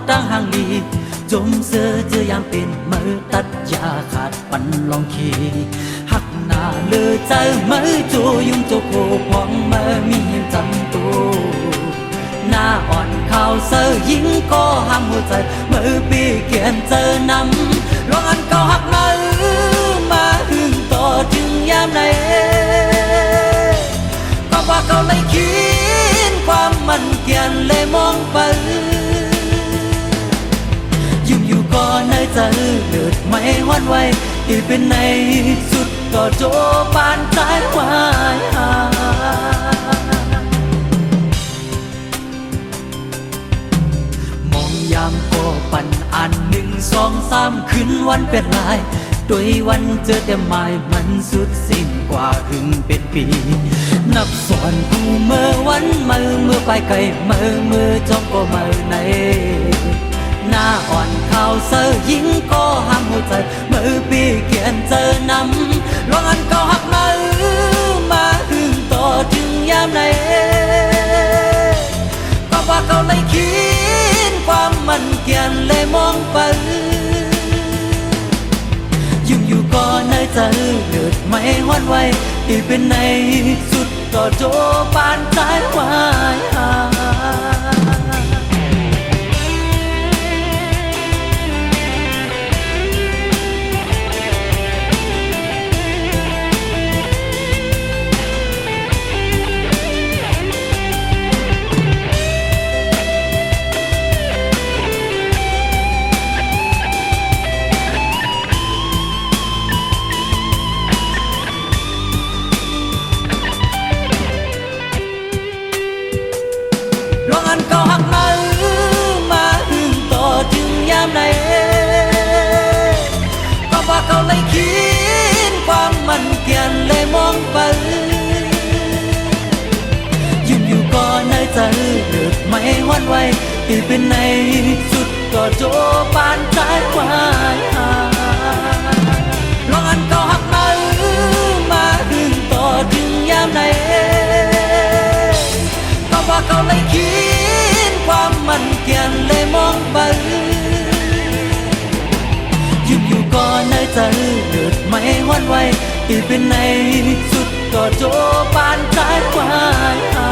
đang hàng đi Dũng xưa chưa yam pin mơ tất gia khát bắn lòng khi hắc nà lơใจmớiจูยุ่งโจโคพองเมื่อมีจำตัวหน้าอ่อนข่าวเซอร์ยิ่งก็ห้ามหัวใจเมื่อปีเขียนเจอนำลองอันเก่าหักมามาหึงต่อถึงยามไหนก็ว่าเขาเลยคิดความมันเกียนเลยมองไปยิ่งอยู่ก็ในใจเดือดไม่หวั่นไหวที่เป็นในสุดก็โจปานใจวายหามองยามก็ปั่นอันหนึ่งสองสามคืนวันเป็นลายโดยวันเจอแต่หมายมันสุดสิ้นกว่าหึงเป็นปีนับส่วนกูเมื่อวันเมื่อไปไกลเมื่อจอมก็เมื่อไหนหน้าอ่อนข่าวเซอร์ยิ่งก็ห้ามหัวใจเมื่อปีเขียนเจอนำลองอันเก่าหักมาหึงต่อถึงยามไหนก็ว่าเขาเลยคิดความมันเกียนเลยมองไปยิ่งอยู่ก็ในใจเดือดไม่หวั่นไหวที่เป็นในสุดก็โจปานใจวายหาก็หักมาหึงต่อถึงยามไหนก็ว่าเขาเลยคิดความมันเกียนเลยมองไปยืนอยู่ก็ในใจเดือดไม่หวั่นไหวที่เป็นในสุดก็โจปานใจวายหาลองอันก็หักมาหึงต่อถึงยามไหนก็ว่าเขาเลยคิดความมันเกียนเลยมองไปยืนอยู่ก็ในใจเดือดไม่หวั่นไหวที่เป็นในสุดก็โจปานใจวายหา